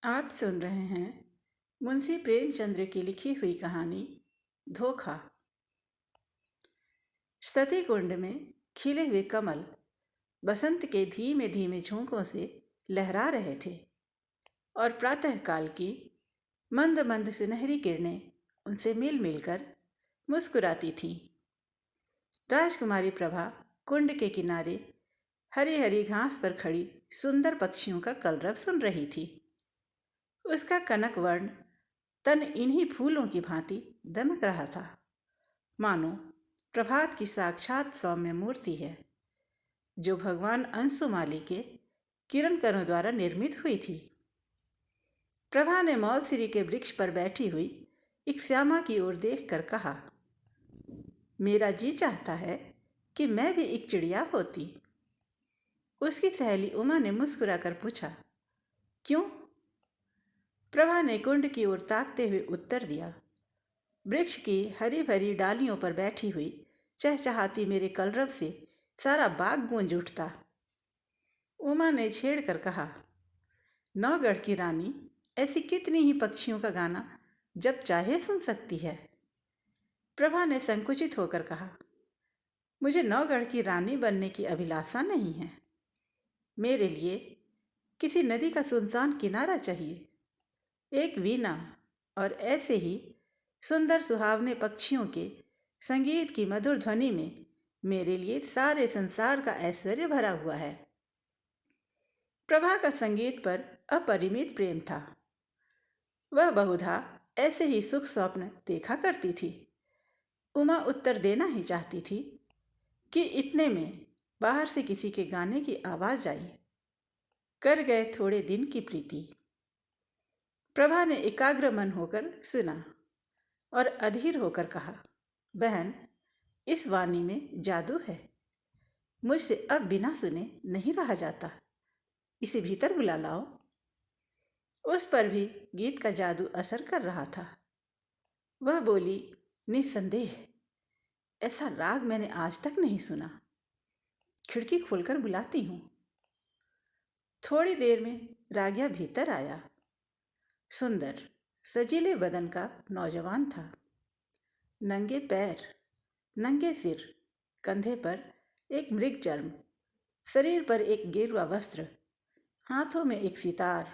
आप सुन रहे हैं मुंशी प्रेमचंद्र की लिखी हुई कहानी धोखा। सती कुंड में खिले हुए कमल बसंत के धीमे धीमे झोंकों से लहरा रहे थे और प्रातःकाल की मंद मंद सुनहरी किरणें उनसे मिल मिलकर मुस्कुराती थीं। राजकुमारी प्रभा कुंड के किनारे हरी हरी घास पर खड़ी सुंदर पक्षियों का कलरव सुन रही थी। उसका कनक वर्ण तन इन्हीं फूलों की भांति दमक रहा था, मानो प्रभात की साक्षात सौम्य मूर्ति है जो भगवान अंशुमाली के किरण कणों द्वारा निर्मित हुई थी। प्रभा ने मौलसिरी के वृक्ष पर बैठी हुई एक श्यामा की ओर देखकर कहा, मेरा जी चाहता है कि मैं भी एक चिड़िया होती। उसकी सहेली उमा ने मुस्कुराकर पूछा, क्यों? प्रभा ने कुंड की ओर ताकते हुए उत्तर दिया, वृक्ष की हरी भरी डालियों पर बैठी हुई चहचहाती मेरे कलरव से सारा बाग गूंज उठता। उमा ने छेड़ कर कहा, नौगढ़ की रानी ऐसी कितनी ही पक्षियों का गाना जब चाहे सुन सकती है। प्रभा ने संकुचित होकर कहा, मुझे नौगढ़ की रानी बनने की अभिलाषा नहीं है। मेरे लिए किसी नदी का सुनसान किनारा चाहिए, एक वीणा और ऐसे ही सुंदर सुहावने पक्षियों के संगीत की मधुर ध्वनि में मेरे लिए सारे संसार का ऐश्वर्य भरा हुआ है। प्रभा का संगीत पर अपरिमित प्रेम था। वह बहुधा ऐसे ही सुख स्वप्न देखा करती थी। उमा उत्तर देना ही चाहती थी कि इतने में बाहर से किसी के गाने की आवाज आई, कर गए थोड़े दिन की प्रीति। प्रभा ने एकाग्र मन होकर सुना और अधीर होकर कहा, बहन, इस वाणी में जादू है। मुझसे अब बिना सुने नहीं रहा जाता। इसे भीतर बुला लाओ। उस पर भी गीत का जादू असर कर रहा था। वह बोली, निस्संदेह ऐसा राग मैंने आज तक नहीं सुना। खिड़की खोलकर बुलाती हूँ। थोड़ी देर में रागिया भीतर आया। सुंदर सजीले बदन का नौजवान था। नंगे पैर, नंगे सिर, कंधे पर एक मृग चर्म, शरीर पर एक गेरुआ वस्त्र, हाथों में एक सितार,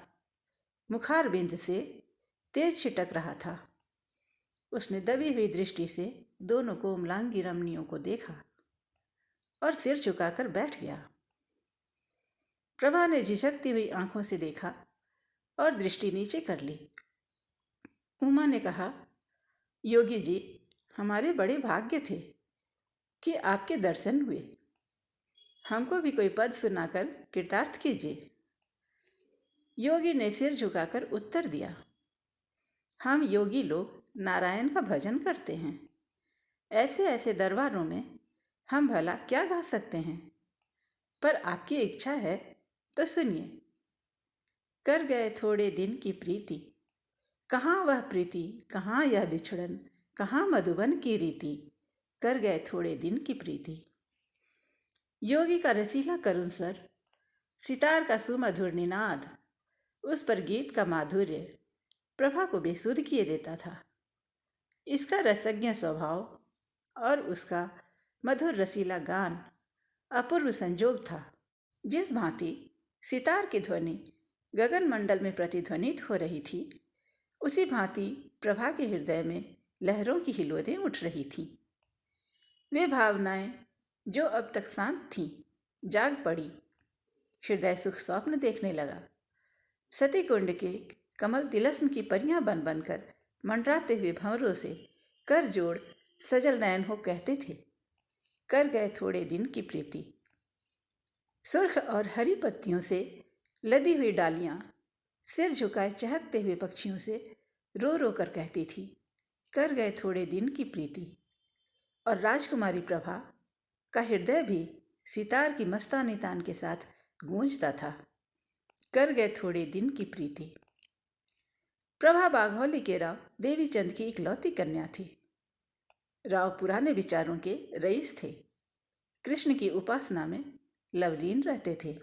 मुखारबिंद से तेज छिटक रहा था। उसने दबी हुई दृष्टि से दोनों कोमलांगी रमणियों को देखा और सिर झुकाकर बैठ गया। प्रभा ने झिझकती हुई आंखों से देखा और दृष्टि नीचे कर ली। उमा ने कहा, योगी जी, हमारे बड़े भाग्य थे कि आपके दर्शन हुए। हमको भी कोई पद सुनाकर कृतार्थ कीजिए। योगी ने सिर झुकाकर उत्तर दिया, हम योगी लोग नारायण का भजन करते हैं। ऐसे ऐसे दरबारों में हम भला क्या गा सकते हैं, पर आपकी इच्छा है तो सुनिए। कर गए थोड़े दिन की प्रीति, कहाँ वह प्रीति, कहाँ यह बिछड़न, कहाँ मधुबन की रीति। कर गए थोड़े दिन की प्रीति। योगी का रसीला करुण स्वर, सितार का सुमधुर निनाद, उस पर गीत का माधुर्य प्रभा को बेसुध किए देता था। इसका रसज्ञ स्वभाव और उसका मधुर रसीला गान अपूर्व संजोग था। जिस भांति सितार की ध्वनि गगन मंडल में प्रतिध्वनित हो रही थी, उसी भांति प्रभा के हृदय में लहरों की हिलोरें उठ रही थीं। वे भावनाएं जो अब तक शांत थीं, जाग पड़ी। हृदय सुख स्वप्न देखने लगा। सती कुंड के कमल तिलस्म की परियां बन बनकर मंडराते हुए भंवरों से कर जोड़ सजल नयन हो कहते थे, कर गए थोड़े दिन की प्रीति। सुर्ख और हरी पत्तियों से लदी हुई डालियां सिर झुकाए चहकते हुए पक्षियों से रो रो कर कहती थी, कर गए थोड़े दिन की प्रीति। और राजकुमारी प्रभा का हृदय भी सितार की मस्तानी तान के साथ गूंजता था, कर गए थोड़े दिन की प्रीति। प्रभा बाघौली के राव देवीचंद की इकलौती कन्या थी। राव पुराने विचारों के रईस थे। कृष्ण की उपासना में लवलीन रहते थे।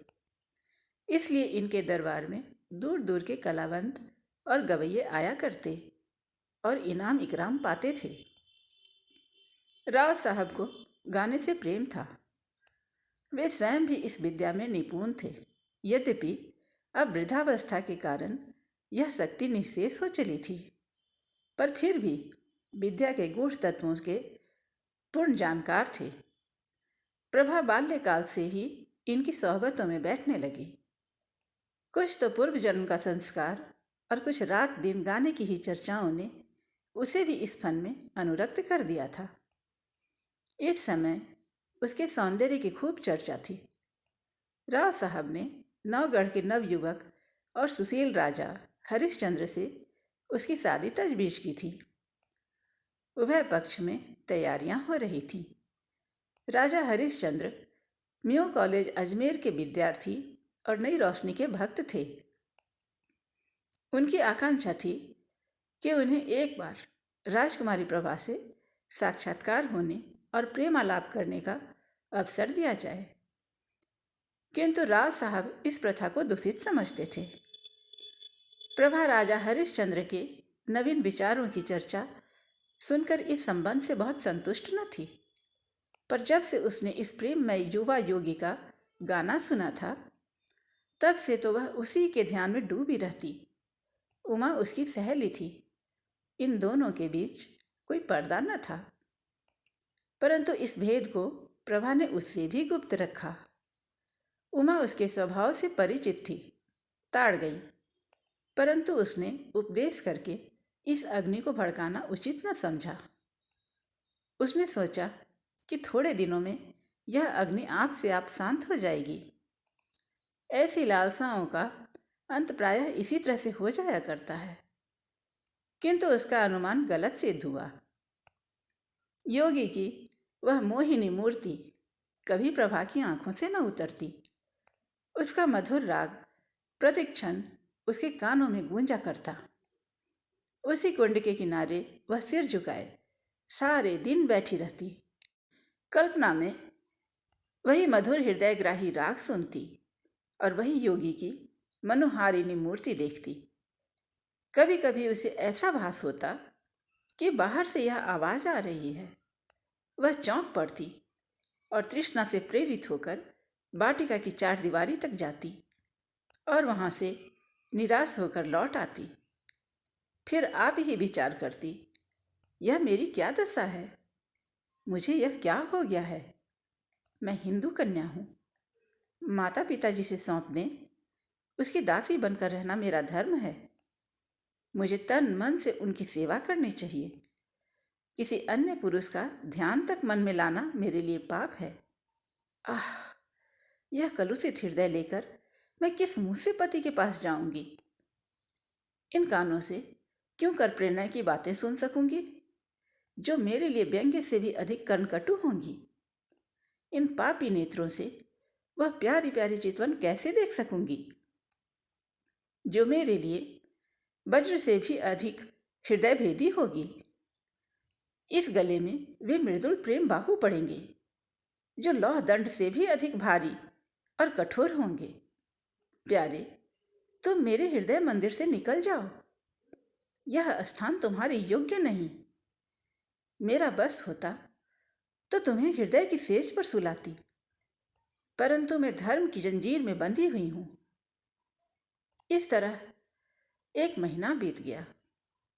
इसलिए इनके दरबार में दूर दूर के कलावंत और गवैये आया करते और इनाम इकराम पाते थे। राव साहब को गाने से प्रेम था। वे स्वयं भी इस विद्या में निपुण थे। यद्यपि अब वृद्धावस्था के कारण यह शक्ति निःशेष हो चली थी, पर फिर भी विद्या के गूढ़ तत्वों के पूर्ण जानकार थे। प्रभा बाल्यकाल से ही इनकी सोहबतों में बैठने लगी। कुछ तो पूर्व जन्म का संस्कार और कुछ रात दिन गाने की ही चर्चाओं ने उसे भी इस फन में अनुरक्त कर दिया था। इस समय उसके सौंदर्य की खूब चर्चा थी। राव साहब ने नवगढ़ के नवयुवक और सुशील राजा हरिश्चंद्र से उसकी शादी तजवीज़ की थी। उभय पक्ष में तैयारियां हो रही थीं। राजा हरिश्चंद्र म्यू कॉलेज अजमेर के विद्यार्थी और नई रोशनी के भक्त थे। उनकी आकांक्षा थी कि उन्हें एक बार राजकुमारी प्रभा से साक्षात्कार होने और प्रेमालाप करने का अवसर दिया जाए, किंतु राव साहब इस प्रथा को दूषित समझते थे। प्रभा राजा हरिश्चंद्र के नवीन विचारों की चर्चा सुनकर इस संबंध से बहुत संतुष्ट न थी, पर जब से उसने इस प्रेममय युवा योगी का गाना सुना था, तब से तो वह उसी के ध्यान में डूबी रहती। उमा उसकी सहेली थी। इन दोनों के बीच कोई पर्दा न था, परंतु इस भेद को प्रभा ने उससे भी गुप्त रखा। उमा उसके स्वभाव से परिचित थी, ताड़ गई, परंतु उसने उपदेश करके इस अग्नि को भड़काना उचित न समझा। उसने सोचा कि थोड़े दिनों में यह अग्नि आप से आप शांत हो जाएगी। ऐसी लालसाओं का अंत प्रायः इसी तरह से हो जाया करता है, किंतु उसका अनुमान गलत सिद्ध हुआ। योगी की वह मोहिनी मूर्ति कभी प्रभा की आंखों से न उतरती। उसका मधुर राग प्रतिक्षण उसके कानों में गूंजा करता। उसी कुंड के किनारे वह सिर झुकाए सारे दिन बैठी रहती। कल्पना में वही मधुर हृदयग्राही राग सुनती और वही योगी की मनोहारिणी मूर्ति देखती। कभी कभी उसे ऐसा भास होता कि बाहर से यह आवाज आ रही है। वह चौंक पड़ती और तृष्णा से प्रेरित होकर वाटिका की चारदीवारी तक जाती और वहां से निराश होकर लौट आती। फिर आप ही विचार करती, यह मेरी क्या दशा है, मुझे यह क्या हो गया है। मैं हिंदू कन्या हूँ, माता पिता जी से सौंप दें, उसकी दासी बनकर रहना मेरा धर्म है। मुझे तन मन से उनकी सेवा करनी चाहिए। किसी अन्य पुरुष का ध्यान तक मन में लाना मेरे लिए पाप है। आह, यह कलुषित हृदय लेकर मैं किस मुंह से पति के पास जाऊंगी। इन कानों से क्यों कर प्रेरणा की बातें सुन सकूंगी जो मेरे लिए व्यंग्य से भी अधिक कर्णकटु होंगी। इन पापी नेत्रों से वह प्यारी प्यारी चितवन कैसे देख सकूंगी जो मेरे लिए वज्र से भी अधिक हृदय भेदी होगी। इस गले में वे मृदुल प्रेम बाहु पड़ेंगे जो लौह दंड से भी अधिक भारी और कठोर होंगे। प्यारे, तुम मेरे हृदय मंदिर से निकल जाओ। यह स्थान तुम्हारे योग्य नहीं। मेरा बस होता तो तुम्हें हृदय की सेज पर सुलाती, परंतु मैं धर्म की जंजीर में बंधी हुई हूं। इस तरह 1 महीना बीत गया।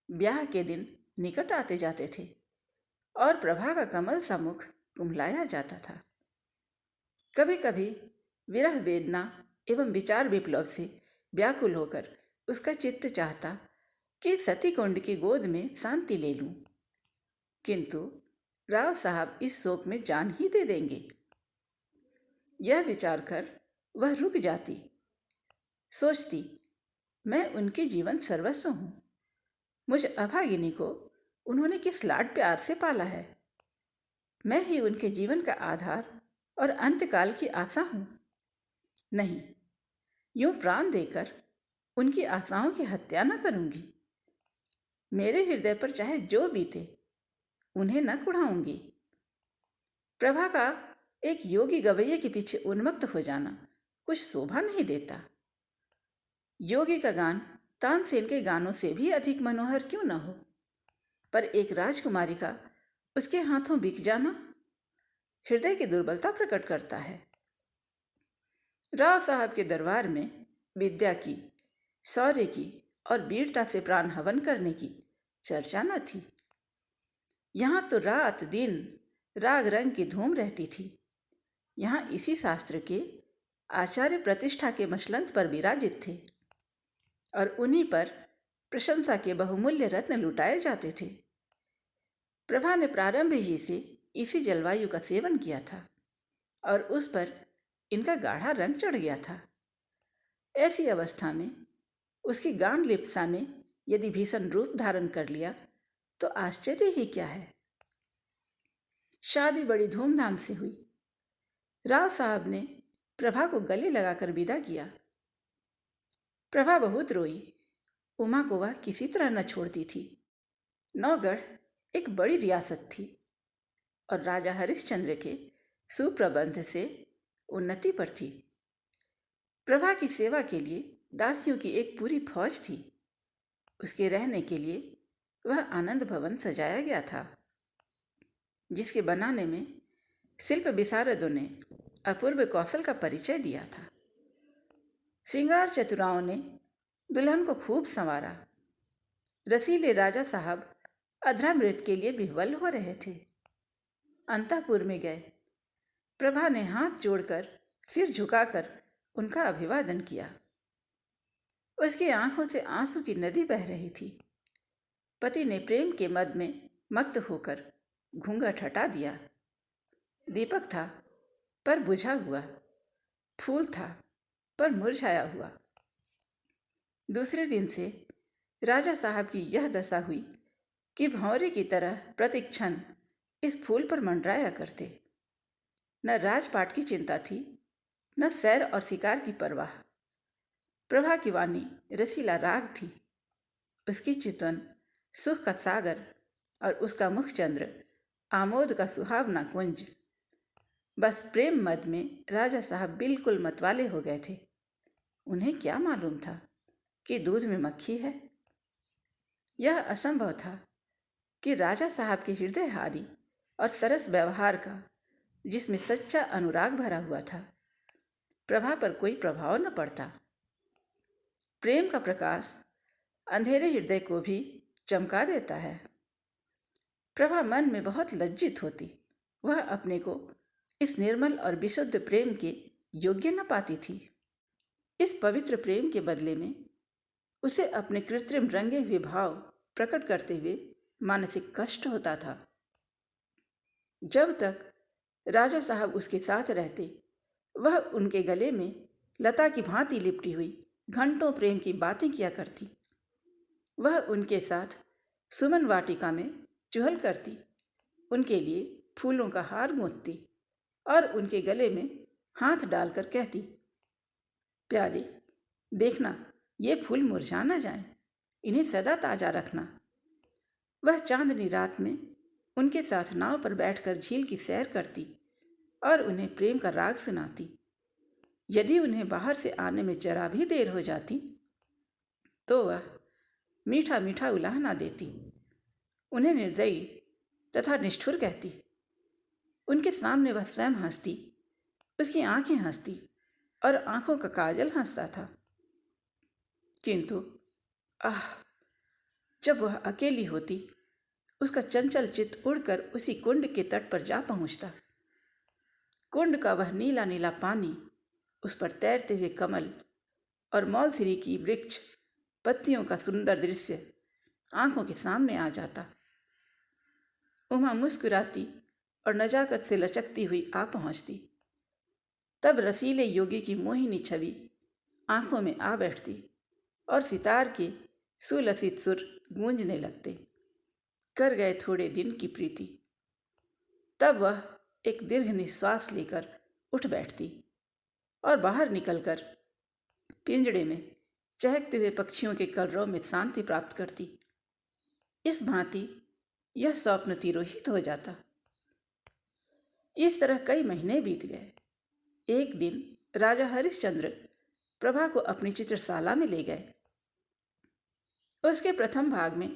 ब्याह के दिन निकट आते जाते थे और प्रभा का कमल सा मुख कुम्हलाया जाता था। कभी कभी विरह वेदना एवं विचार विप्लव से व्याकुल होकर उसका चित्त चाहता कि सती कुंड की गोद में शांति ले लूं, किंतु राव साहब इस शोक में जान ही दे देंगे। यह विचार कर वह रुक जाती। सोचती, मैं उनके जीवन सर्वस्व हूं। मुझ अभागिनी को उन्होंने किस लाड प्यार से पाला है। मैं ही उनके जीवन का आधार और अंतकाल की आशा हूं। नहीं, यूं प्राण देकर उनकी आशाओं की हत्या न करूंगी। मेरे हृदय पर चाहे जो बीते, उन्हें न कुढ़ाऊंगी। प्रभा का एक योगी गवैये के पीछे उन्मत्त हो जाना कुछ शोभा नहीं देता। योगी का गान तानसेन के गानों से भी अधिक मनोहर क्यों न हो, पर एक राजकुमारी का उसके हाथों बिक जाना हृदय की दुर्बलता प्रकट करता है। राव साहब के दरबार में विद्या की, शौर्य की और वीरता से प्राण हवन करने की चर्चा न थी। यहाँ तो रात दिन राग रंग की धूम रहती थी। यहाँ इसी शास्त्र के आचार्य प्रतिष्ठा के मसलंत पर विराजित थे और उन्हीं पर प्रशंसा के बहुमूल्य रत्न लुटाए जाते थे। प्रभा ने प्रारंभ ही से इसी जलवायु का सेवन किया था और उस पर इनका गाढ़ा रंग चढ़ गया था। ऐसी अवस्था में उसकी गान लिप्सा ने यदि भीषण रूप धारण कर लिया तो आश्चर्य ही क्या है। शादी बड़ी धूमधाम से हुई। राव साहब ने प्रभा को गले लगाकर विदा किया। प्रभा बहुत रोई। उमा को वह किसी तरह न छोड़ती थी। नौगढ़ एक बड़ी रियासत थी और राजा हरिश्चंद्र के सुप्रबंध से उन्नति पर थी। प्रभा की सेवा के लिए दासियों की एक पूरी फौज थी। उसके रहने के लिए वह आनंद भवन सजाया गया था, जिसके बनाने में शिल्प विशारदों ने अपूर्व कौशल का परिचय दिया था। श्रृंगार चतुराओं ने दुल्हन को खूब संवारा। रसीले राजा साहब अधरामृत के लिए विह्वल हो रहे थे। अंतःपुर में गए। प्रभा ने हाथ जोड़कर सिर झुकाकर उनका अभिवादन किया। उसकी आंखों से आंसू की नदी बह रही थी। पति ने प्रेम के मद में मत्त होकर घूंघट हटा दिया। दीपक था पर बुझा हुआ, फूल था पर मुरझाया हुआ। दूसरे दिन से राजा साहब की यह दशा हुई कि भंवरे की तरह प्रतिक्षण इस फूल पर मंडराया करते। न राजपाट की चिंता थी, न सैर और शिकार की परवाह। प्रभा की वाणी रसीला राग थी, उसकी चितवन सुख का सागर और उसका मुखचंद्र आमोद का सुहावना कुंज। बस प्रेम मद में राजा साहब बिल्कुल मतवाले हो गए थे। उन्हें क्या मालूम था कि दूध में मक्खी है। यह असंभव था कि राजा साहब के हृदयहारी और सरस व्यवहार का, जिसमें सच्चा अनुराग भरा हुआ था, प्रभा पर कोई प्रभाव न पड़ता। प्रेम का प्रकाश अंधेरे हृदय को भी चमका देता है। प्रभा मन में बहुत लज्जित होती। वह अपने को इस निर्मल और विशुद्ध प्रेम के योग्य न पाती थी। इस पवित्र प्रेम के बदले में उसे अपने कृत्रिम रंगे हुए भाव प्रकट करते हुए मानसिक कष्ट होता था। जब तक राजा साहब उसके साथ रहते, वह उनके गले में लता की भांति लिपटी हुई घंटों प्रेम की बातें किया करती। वह उनके साथ सुमन वाटिका में चुहल करती, उनके लिए फूलों का हार गूंथती और उनके गले में हाथ डालकर कहती, प्यारे देखना, ये फूल मुरझा न जाएं, इन्हें सदा ताजा रखना। वह चांदनी रात में उनके साथ नाव पर बैठकर झील की सैर करती और उन्हें प्रेम का राग सुनाती। यदि उन्हें बाहर से आने में जरा भी देर हो जाती तो वह मीठा मीठा उलाहना देती, उन्हें निर्दयी तथा निष्ठुर कहती। उनके सामने वह स्वयं हंसती, उसकी आंखें हंसती और आंखों का काजल हंसता था। किंतु जब वह अकेली होती, उसका चंचल चित्त उड़कर उसी कुंड के तट पर जा पहुंचता। कुंड का वह नीला नीला पानी, उस पर तैरते हुए कमल और मौलसिरी की वृक्ष पत्तियों का सुंदर दृश्य आंखों के सामने आ जाता। उमा मुस्कुराती और नजाकत से लचकती हुई आ पहुंचती। तब रसीले योगी की मोहिनी छवि आंखों में आ बैठती और सितार के सुलसित सुर गूंजने लगते। कर गए थोड़े दिन की प्रीति। तब वह एक दीर्घ निश्वास लेकर उठ बैठती और बाहर निकलकर पिंजड़े में चहकते हुए पक्षियों के कलरव में शांति प्राप्त करती। इस भांति यह स्वप्न तिरोहित हो जाता। इस तरह कई महीने बीत गए। एक दिन राजा हरिश्चंद्र प्रभा को अपनी चित्रशाला में ले गए। उसके प्रथम भाग में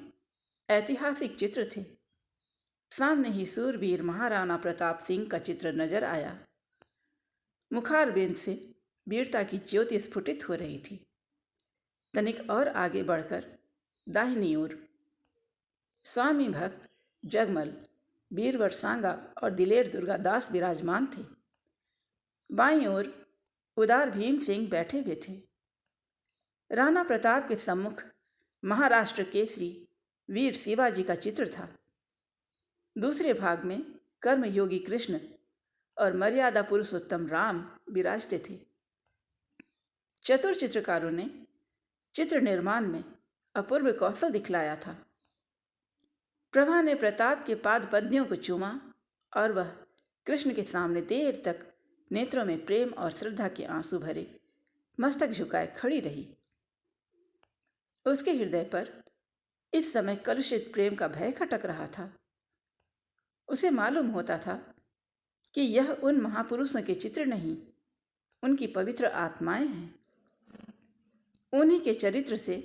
ऐतिहासिक चित्र थे। सामने ही सूरवीर महाराणा प्रताप सिंह का चित्र नजर आया। मुखारबिंद से वीरता की ज्योति स्फुटित हो रही थी। तनिक और आगे बढ़कर दाहिनी ओर स्वामी भक्त, जगमल, बीरवर सांगा और दिलेर दुर्गा दास विराजमान थे। बाईं ओर उदार भीम सिंह बैठे हुए थे। राणा प्रताप के सम्मुख महाराष्ट्र केसरी वीर शिवाजी का चित्र था। दूसरे भाग में कर्मयोगी कृष्ण और मर्यादा पुरुषोत्तम राम विराजते थे। चतुर चित्रकारों ने चित्र निर्माण में अपूर्व कौशल दिखलाया था। प्रभा ने प्रताप के पाद पद्यों को चूमा और वह कृष्ण के सामने देर तक नेत्रों में प्रेम और श्रद्धा के आंसू भरे मस्तक झुकाए खड़ी रही। उसके हृदय पर इस समय कलुषित प्रेम का भय खटक रहा था। उसे मालूम होता था कि यह उन महापुरुषों के चित्र नहीं, उनकी पवित्र आत्माएं हैं। उन्हीं के चरित्र से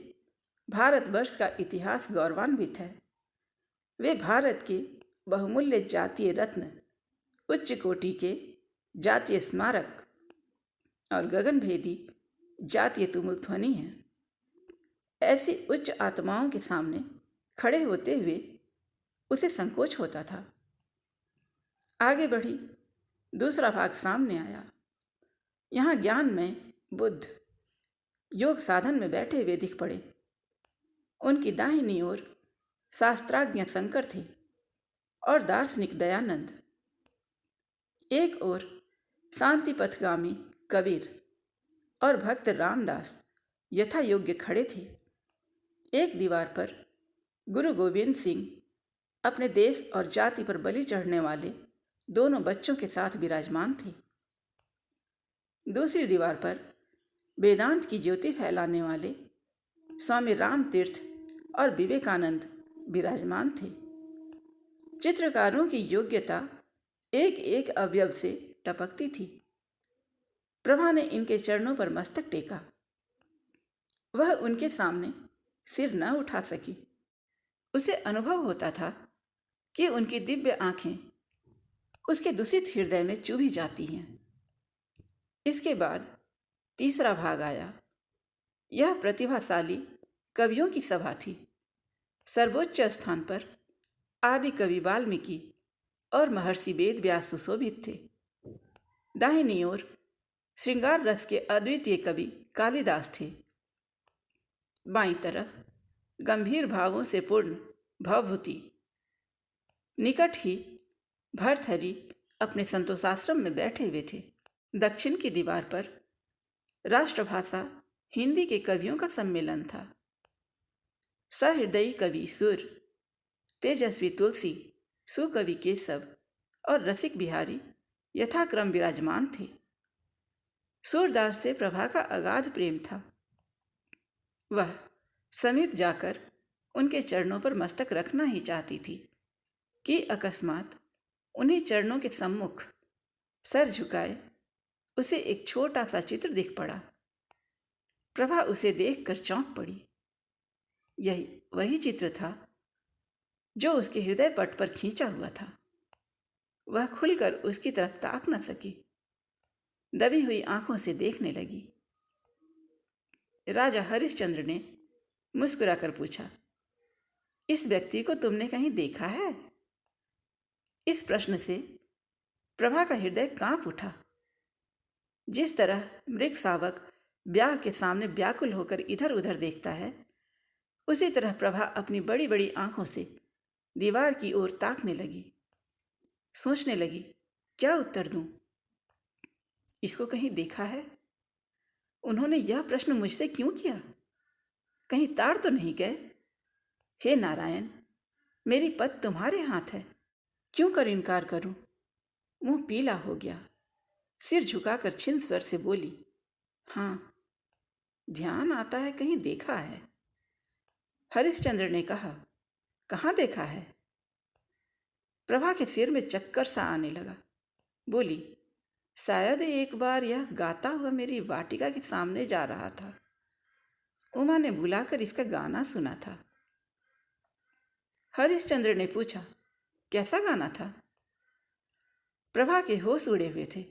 भारतवर्ष का इतिहास गौरवान्वित है। वे भारत के बहुमूल्य जातीय रत्न, उच्च कोटि के जातीय स्मारक और गगनभेदी जातीय तुमुल ध्वनि हैं। ऐसी उच्च आत्माओं के सामने खड़े होते हुए उसे संकोच होता था। आगे बढ़ी, दूसरा भाग सामने आया। यहाँ ज्ञान में बुद्ध योग साधन में बैठे हुए दिख पड़े। उनकी दाहिनी ओर शास्त्राज्ञ शंकर थे और दार्शनिक दयानंद। एक ओर शांति पथगामी कबीर और भक्त रामदास यथा योग्य खड़े थे। एक दीवार पर गुरु गोविंद सिंह अपने देश और जाति पर बलि चढ़ने वाले दोनों बच्चों के साथ विराजमान थे। दूसरी दीवार पर वेदांत की ज्योति फैलाने वाले स्वामी राम तीर्थ और विवेकानंद विराजमान थे। चित्रकारों की योग्यता एक एक अवयव से टपकती थी। प्रभा ने इनके चरणों पर मस्तक टेका। वह उनके सामने सिर न उठा सकी। उसे अनुभव होता था कि उनकी दिव्य आंखें उसके दूषित हृदय में चुभी जाती हैं। इसके बाद तीसरा भाग आया। यह प्रतिभाशाली कवियों की सभा थी। सर्वोच्च स्थान पर आदि कवि वाल्मीकि और महर्षि वेद व्यास सुशोभित थे। दाहिनी ओर श्रृंगार रस के अद्वितीय कवि कालिदास थे। बाईं तरफ गंभीर भावों से पूर्ण भवभूति। निकट ही भर्तहरि अपने संतोषाश्रम में बैठे हुए थे। दक्षिण की दीवार पर राष्ट्रभाषा हिंदी के कवियों का सम्मेलन था। सहृदयी कवि सुर, तेजस्वी तुलसी, सुकवि केशव और रसिक बिहारी यथाक्रम विराजमान थे। सूरदास से प्रभा का अगाध प्रेम था। वह समीप जाकर उनके चरणों पर मस्तक रखना ही चाहती थी कि अकस्मात उन्हीं चरणों के सम्मुख सर झुकाए उसे एक छोटा सा चित्र दिख पड़ा। प्रभा उसे देखकर चौंक पड़ी। यही वही चित्र था जो उसके हृदय पट पर खींचा हुआ था। वह खुलकर उसकी तरफ ताक न सकी। दबी हुई आंखों से देखने लगी। राजा हरिश्चंद्र ने मुस्कुराकर पूछा, इस व्यक्ति को तुमने कहीं देखा है? इस प्रश्न से प्रभा का हृदय कांप उठा। जिस तरह मृग शावक ब्याह के सामने व्याकुल होकर इधर उधर देखता है, उसी तरह प्रभा अपनी बड़ी बड़ी आंखों से दीवार की ओर ताकने लगी। सोचने लगी, क्या उत्तर दूं? इसको कहीं देखा है? उन्होंने यह प्रश्न मुझसे क्यों किया? कहीं ताड़ तो नहीं गए? हे नारायण, मेरी पत तुम्हारे हाथ है, क्यों कर इनकार करूं? मुंह पीला हो गया। सिर झुकाकर छिन्न स्वर से बोली, हाँ, ध्यान आता है कहीं देखा है। हरिश्चंद्र ने कहा, कहाँ देखा है? प्रभा के सिर में चक्कर सा आने लगा। बोली, शायद एक बार यह गाता हुआ मेरी वाटिका के सामने जा रहा था। उमा ने बुलाकर इसका गाना सुना था। हरिश्चंद्र ने पूछा, कैसा गाना था? प्रभा के होश उड़े हुए थे।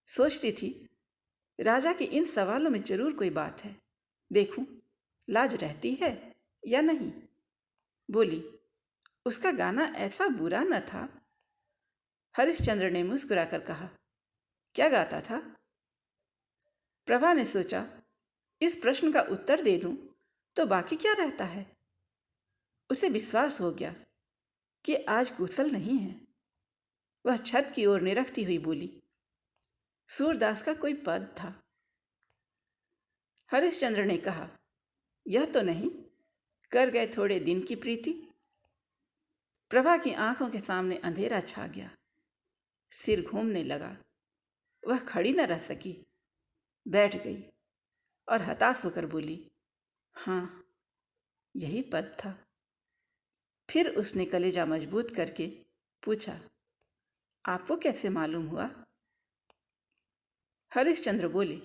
सोचती थी, राजा के इन सवालों में जरूर कोई बात है। देखूं, लाज रहती है या नहीं। बोली, उसका गाना ऐसा बुरा न था। हरिश्चंद्र ने मुस्कुराकर कहा, क्या गाता था? प्रभा ने सोचा, इस प्रश्न का उत्तर दे दूं तो बाकी क्या रहता है। उसे विश्वास हो गया कि आज कुशल नहीं है। वह छत की ओर निरखती हुई बोली, सूरदास का कोई पद था। हरिश्चंद्र ने कहा, यह तो नहीं, कर गए थोड़े दिन की प्रीति। प्रभा की आंखों के सामने अंधेरा छा गया। सिर घूमने लगा। वह खड़ी न रह सकी, बैठ गई और हताश होकर बोली, हाँ, यही पद था। फिर उसने कलेजा मजबूत करके पूछा, आपको कैसे मालूम हुआ? हरिश्चंद्र बोले,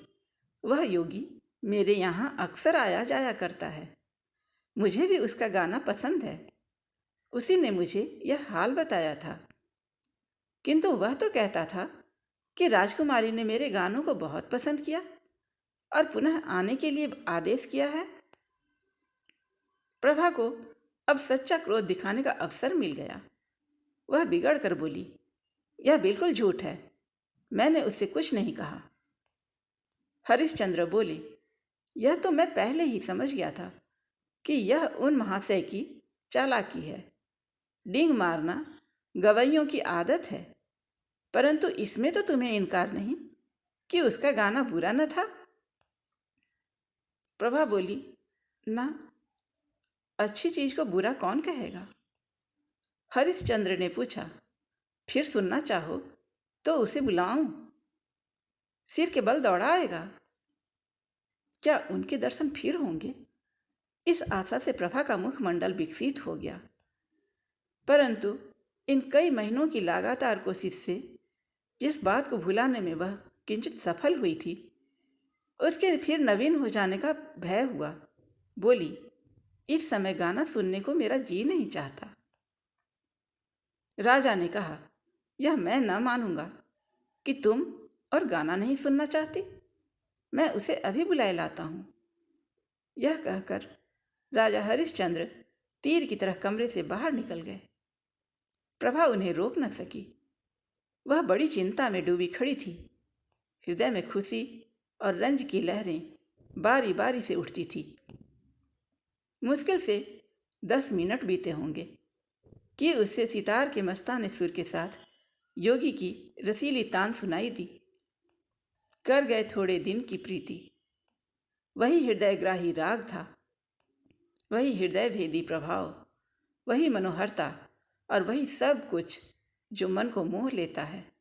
वह योगी मेरे यहाँ अक्सर आया जाया करता है। मुझे भी उसका गाना पसंद है। उसी ने मुझे यह हाल बताया था। किंतु वह तो कहता था कि राजकुमारी ने मेरे गानों को बहुत पसंद किया और पुनः आने के लिए आदेश किया है। प्रभा को अब सच्चा क्रोध दिखाने का अवसर मिल गया। वह बिगड़ कर बोली, यह बिल्कुल झूठ है। मैंने उससे कुछ नहीं कहा। हरिश्चंद्र बोले, यह तो मैं पहले ही समझ गया था कि यह उन महाशय की चालाकी है। डींग मारना गवैयों की आदत है। परंतु इसमें तो तुम्हें इनकार नहीं कि उसका गाना बुरा न था। प्रभा बोली, ना, अच्छी चीज को बुरा कौन कहेगा? हरिश्चंद्र ने पूछा, फिर सुनना चाहो तो उसे बुलाऊं? सिर के बल दौड़ाएगा। क्या उनके दर्शन फिर होंगे? इस आशा से प्रभा का मुखमंडल विकसित हो गया। परंतु इन कई महीनों की लगातार कोशिश से जिस बात को भुलाने में वह किंचित सफल हुई थी, उसके फिर नवीन हो जाने का भय हुआ। बोली, इस समय गाना सुनने को मेरा जी नहीं चाहता। राजा ने कहा, यह मैं न मानूंगा कि तुम और गाना नहीं सुनना चाहती। मैं उसे अभी बुलाए लाता हूं। यह कहकर राजा हरिश्चंद्र तीर की तरह कमरे से बाहर निकल गए। प्रभा उन्हें रोक न सकी। वह बड़ी चिंता में डूबी खड़ी थी। हृदय में खुशी और रंज की लहरें बारी बारी से उठती थी। मुश्किल से 10 मिनट बीते होंगे कि उससे सितार के मस्ताने सुर के साथ योगी की रसीली तान सुनाई दी। कर गए थोड़े दिन की प्रीति। वही हृदयग्राही राग था, वही हृदय भेदी प्रभाव, वही मनोहरता और वही सब कुछ जो मन को मोह लेता है।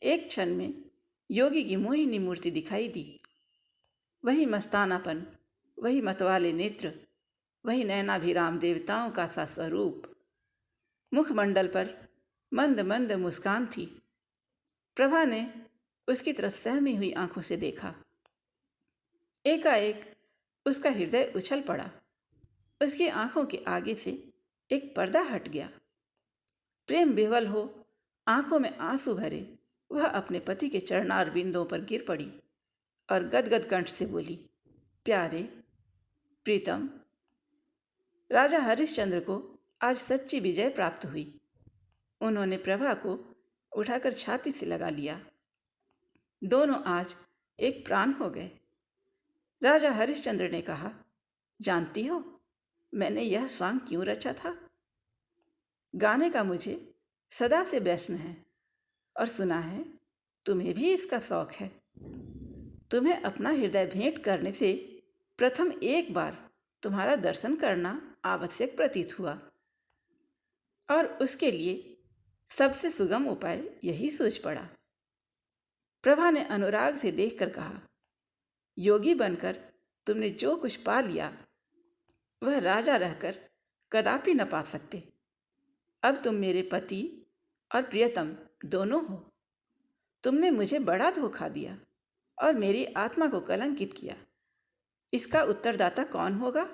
एक क्षण में योगी की मोहिनी मूर्ति दिखाई दी। वही मस्तानापन, वही मतवाले नेत्र, वही नयनाभिराम देवताओं का सा स्वरूप। मुखमंडल पर मंद मंद मुस्कान थी। प्रभा ने उसकी तरफ सहमी हुई आंखों से देखा। एकाएक उसका हृदय उछल पड़ा। उसकी आंखों के आगे से एक पर्दा हट गया। प्रेम विह्वल हो, आंखों में आंसू भरे, वह अपने पति के चरणार बिंदों पर गिर पड़ी और गदगद कंठ से बोली, प्यारे, प्रीतम। राजा हरिश्चंद्र को आज सच्ची विजय प्राप्त हुई। उन्होंने प्रभा को उठाकर छाती से लगा लिया। दोनों आज एक प्राण हो गए। राजा हरिश्चंद्र ने कहा, जानती हो मैंने यह स्वांग क्यों रचा था? गाने का मुझे सदा से व्यसन है और सुना है तुम्हें भी इसका शौक है। तुम्हें अपना हृदय भेंट करने से प्रथम एक बार तुम्हारा दर्शन करना आवश्यक प्रतीत हुआ और उसके लिए सबसे सुगम उपाय यही सूझ पड़ा। प्रभा ने अनुराग से देखकर कहा, योगी बनकर तुमने जो कुछ पा लिया वह राजा रहकर कदापि न पा सकते। अब तुम मेरे पति और प्रियतम दोनों हो। तुमने मुझे बड़ा धोखा दिया और मेरी आत्मा को कलंकित किया। इसका उत्तरदाता कौन होगा?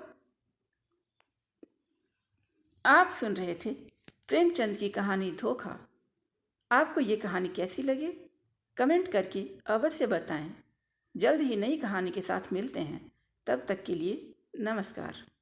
आप सुन रहे थे प्रेमचंद की कहानी धोखा। आपको ये कहानी कैसी लगी? कमेंट करके अवश्य बताएं। जल्द ही नई कहानी के साथ मिलते हैं। तब तक के लिए नमस्कार।